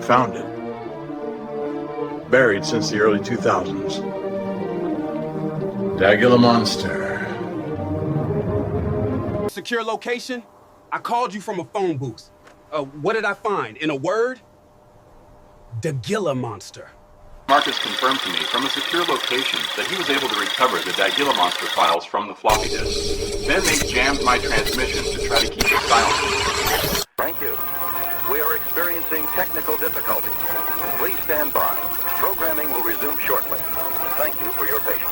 found it. Buried since the early 2000s. Dagula monster. Secure location? I called you from a phone booth. What did I find? In a word? Dagilla monster. Marcus confirmed to me from a secure location that he was able to recover the Dagilla monster files from the floppy disk. Then they jammed my transmission to try to keep it silent. Thank you. We are experiencing technical difficulties. Please stand by. Programming will resume shortly. Thank you for your patience.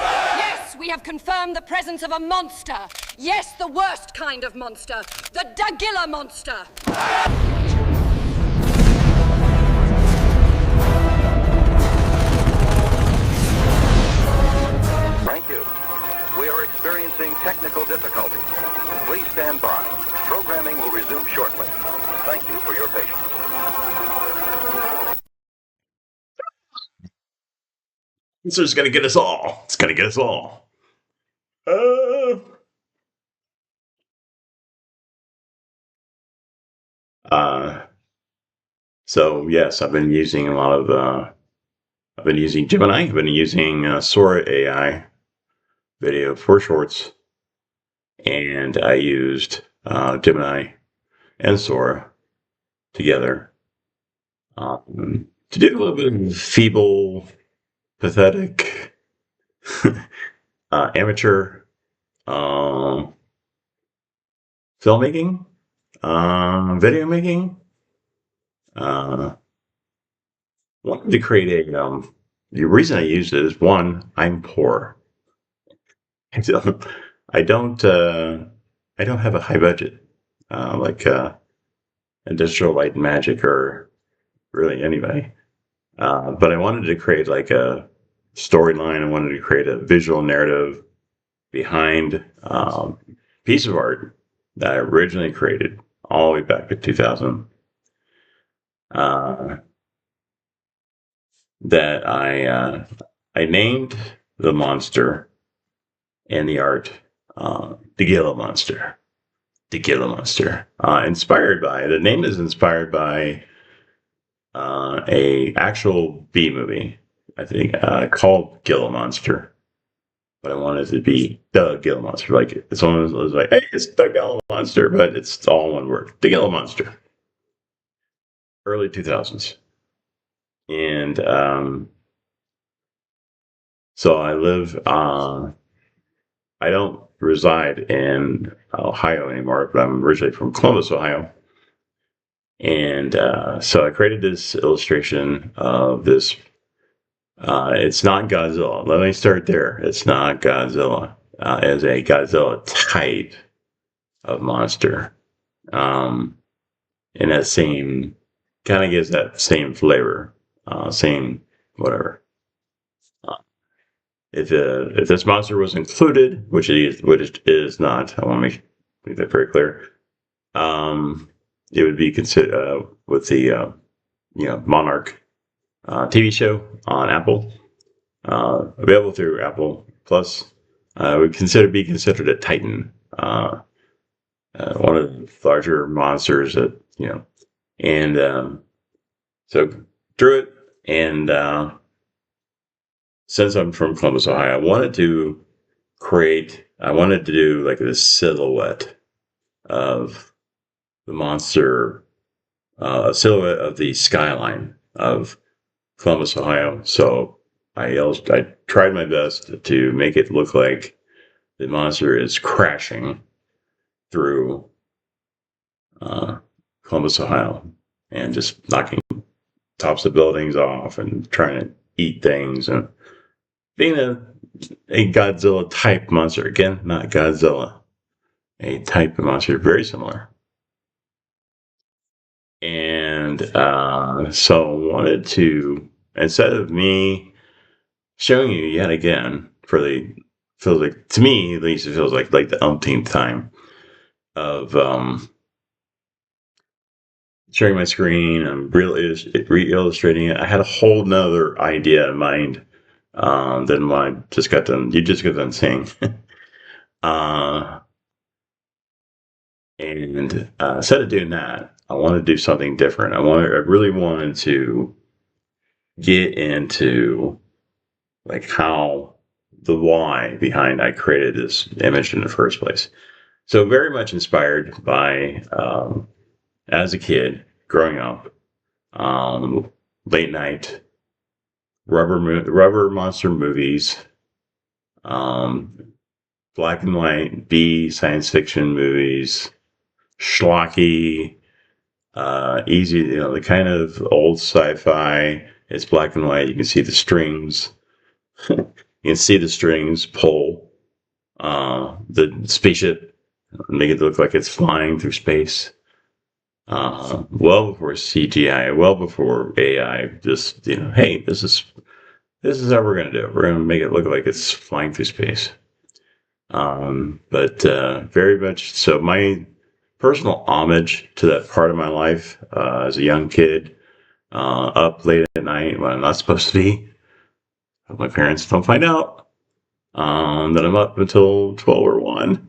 Yes, we have confirmed the presence of a monster. Yes, the worst kind of monster. The Dagilla monster. Thank you. We are experiencing technical difficulties. Please stand by. Programming will resume shortly. Thank you for your patience. This is going to get us all. It's going to get us all. So yes, I've been using a lot of, I've been using Gemini, I've been using Sora AI video for shorts, and I used Gemini and Sora together to do a little bit of feeble, pathetic, amateur filmmaking, video making. Wanted to create a. The reason I used it is one, I'm poor. I don't have a high budget like Industrial Light and Magic or really anybody. But I wanted to create like a storyline. I wanted to create a visual narrative behind a piece of art that I originally created all the way back in 2000. That I named the monster and the art Dagilla monster. Dagilla monster. Inspired by, the name is inspired by a actual B movie, I think, called Gilla Monster. But I wanted it to be the Gilla Monster. Like, it's almost like, hey, it's the Gilla Monster, but it's all one word. The Gilla Monster. Early 2000s. And so I live, I don't reside in Ohio anymore, but I'm originally from Columbus, Ohio. And so I created this illustration of this. It's not Godzilla. Let me start there. It's not Godzilla. It's a Godzilla type of monster. And that same, kind of gives that same flavor. Same whatever. If this monster was included, which it is not, I want to make that very clear. It would be considered with the Monarch TV show on Apple, available through Apple Plus. Would be considered a Titan, one of the larger monsters that and so drew it. And since I'm from Columbus, Ohio, I wanted to do like this silhouette of the monster, a silhouette of the skyline of Columbus, Ohio. So I tried my best to make it look like the monster is crashing through Columbus, Ohio, and just knocking tops of buildings off and trying to eat things, and being a Godzilla type monster. Again, not Godzilla, a type of monster, very similar. And so I wanted to, instead of me showing you yet again, feels like, to me at least, it feels like the umpteenth time of sharing my screen. I'm re-illustrating it. I had a whole nother idea in mind than what you just got done saying. And instead of doing that, I wanted to do something different. I really wanted to get into like how the why behind I created this image in the first place. So very much inspired by as a kid growing up, late night rubber monster movies, um, black and white B science fiction movies, schlocky, easy, the kind of old sci-fi. It's black and white. You can see the strings. You can see the strings pull the spaceship, make it look like it's flying through space. Well before CGI, well before AI. Just hey, this is how we're gonna do it. We're gonna make it look like it's flying through space. But very much so. My personal homage to that part of my life as a young kid, up late at night when I'm not supposed to be. Hope my parents don't find out that I'm up until 12 or 1,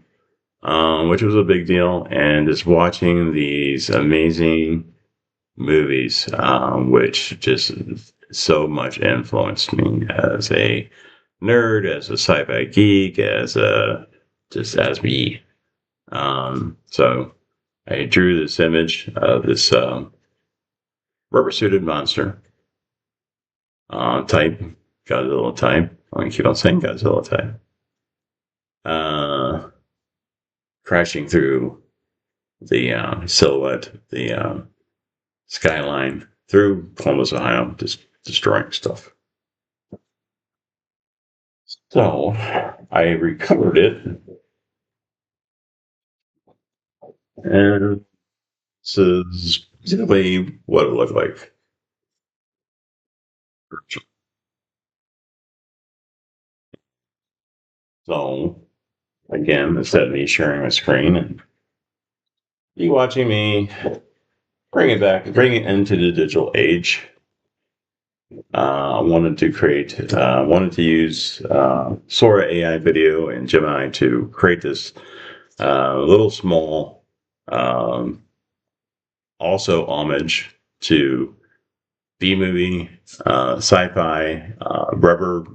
which was a big deal. And just watching these amazing movies, which just so much influenced me as a nerd, as a sci-fi geek, as me. So I drew this image of this rubber-suited monster type, Godzilla type. I'm going to keep on saying Godzilla type. Crashing through the silhouette, the skyline through Columbus, Ohio, just destroying stuff. So I recovered it, and this is basically what it looked like. So again, instead of me sharing my screen and you watching me bring it into the digital age, I wanted to use Sora AI Video and Gemini to create this little small, also homage to B-movie, sci-fi, rubber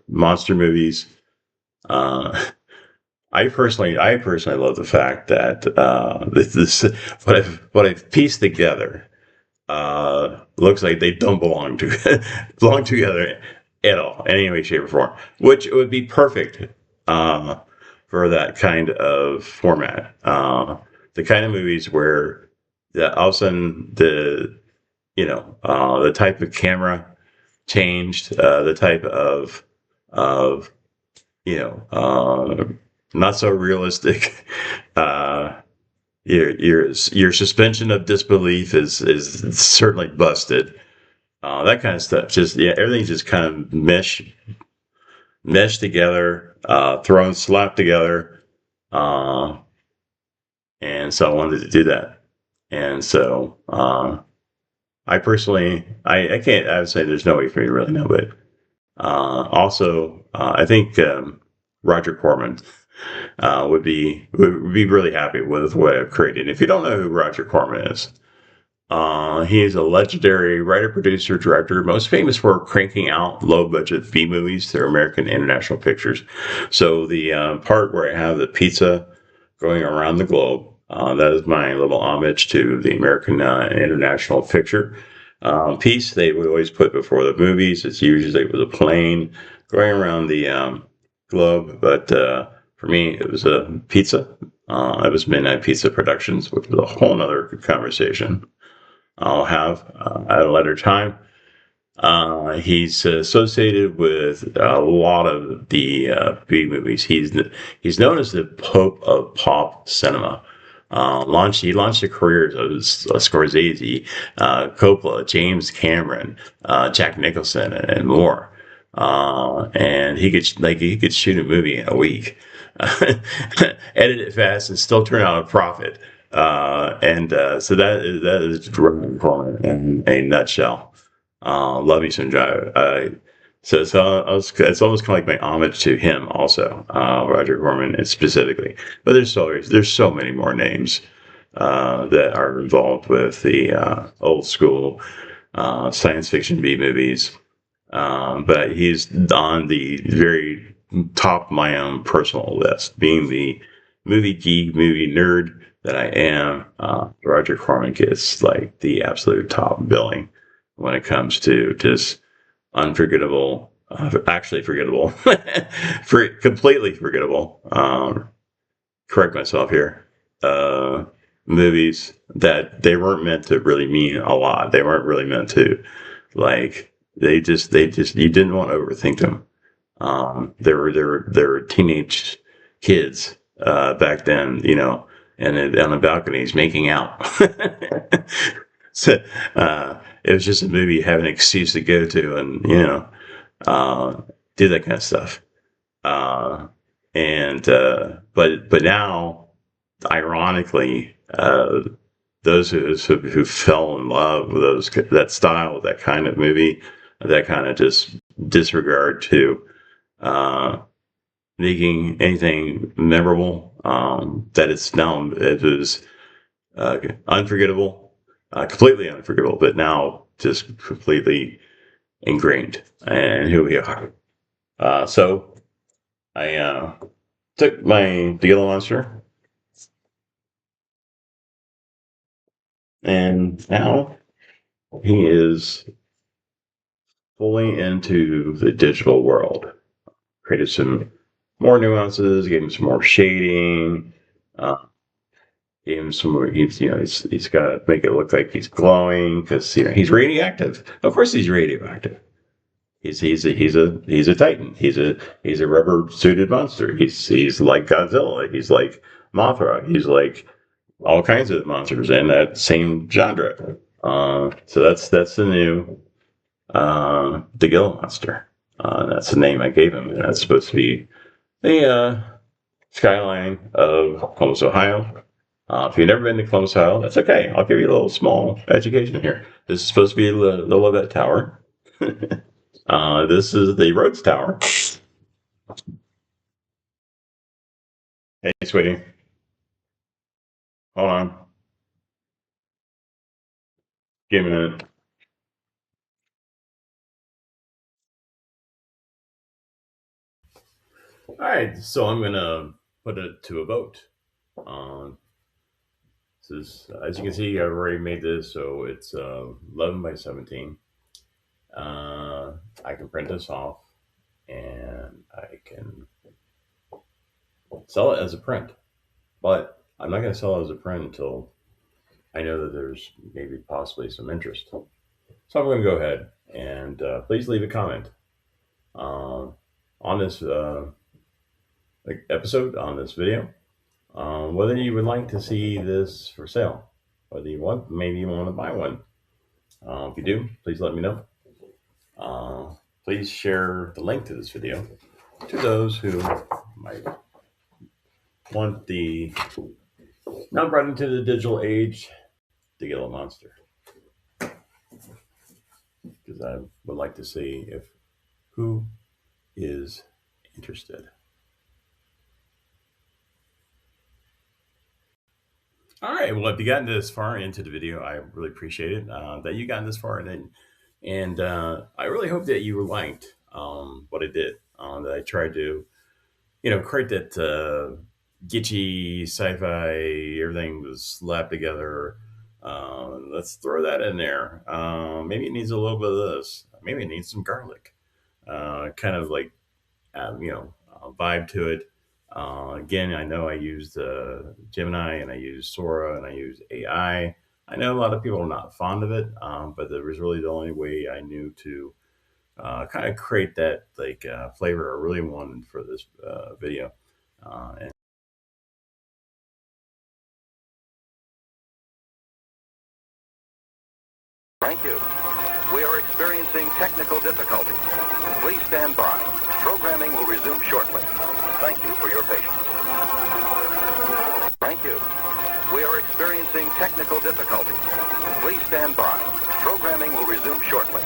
monster movies. I personally love the fact that this what I've pieced together looks like they don't belong together at all, in any way, shape, or form. Which would be perfect for that kind of format. The kind of movies where all of a sudden the type of camera changed, the type of not so realistic. Your suspension of disbelief is certainly busted. That kind of stuff. Just everything's just kind of meshed together, slapped together, and so I wanted to do that. And so I personally, I can't. I would say there's no way for me to really know, but also I think Roger Corman would be really happy with what I've created. If you don't know who Roger Corman is, he is a legendary writer, producer, director, most famous for cranking out low-budget B movies through American International Pictures. So the part where I have the pizza going around the globe, that is my little homage to the American International Picture piece they would always put before the movies. It's usually with a plane going around the globe, but for me, it was a pizza. It was Midnight Pizza Productions, which was a whole other conversation I'll have at a later time. He's associated with a lot of the B movies. He's known as the Pope of pop cinema. He launched the careers of Scorsese, Coppola, James Cameron, Jack Nicholson, and more. And he could shoot a movie in a week, edit it fast, and still turn out a profit. So that is Roger Corman in a nutshell. Love me some Jive. So it's almost kind of like my homage to him also, Roger Corman specifically. But there's so many more names that are involved with the old school science fiction B movies. But he's on the very top of my own personal list, being the movie geek, movie nerd that I am. Roger Corman gets like the absolute top billing when it comes to just unforgettable, actually forgettable, completely forgettable. Correct myself here. Movies that they weren't meant to really mean a lot. They weren't really meant to, like, they just you didn't want to overthink them. They were teenage kids back then, you know, and on the balconies making out. So it was just a movie you have an excuse to go to, and you know, do that kind of stuff. But now, ironically, those who fell in love with that style, that kind of movie, that kind of just disregard to making anything memorable, that it was unforgettable, completely unforgettable, but now just completely ingrained. And here we are. So I took my Gila Monster, and now he is fully into the digital world. Created some more nuances, gave him some more shading, gave him some more. He's got to make it look like he's glowing because he's radioactive. Of course, he's radioactive. He's a titan. He's a rubber suited monster. He's like Godzilla. He's like Mothra. He's like all kinds of monsters in that same genre. So that's the new Gila Monster. That's the name I gave him, and that's supposed to be the skyline of Columbus, Ohio. If you've never been to Columbus, Ohio, that's okay. I'll give you a little small education here. This is supposed to be the Lovett Tower. This is the Rhodes Tower. Hey, sweetie. Hold on. Give me a minute. All right, so I'm gonna put it to a vote. This is, as you can see, I've already made this, so it's 11 by 17. I can print this off, and I can sell it as a print. But I'm not going to sell it as a print until I know that there's maybe possibly some interest. So I'm going to go ahead and please leave a comment on this episode, on this video, whether you would like to see this for sale, whether you want, maybe you want to buy one. If you do, please let me know. Please share the link to this video to those who might want the now brought into the digital age, the Gila Monster, because I would like to see if who is interested. All right. Well, if you gotten this far into the video, I really appreciate it that you gotten this far, and I really hope that you liked what I did. That I tried to, create that gitchy sci-fi. Everything was slapped together. Let's throw that in there. Maybe it needs a little bit of this. Maybe it needs some garlic. Kind of like, vibe to it. Again, I know I used Gemini, and I used Sora, and I used AI. I know a lot of people are not fond of it, but it was really the only way I knew to kind of create that flavor I really wanted for this video. And Thank you. We are experiencing technical difficulties. Please stand by. Programming will resume shortly. Thank you for your patience. Thank you. We are experiencing technical difficulties. Please stand by. Programming will resume shortly.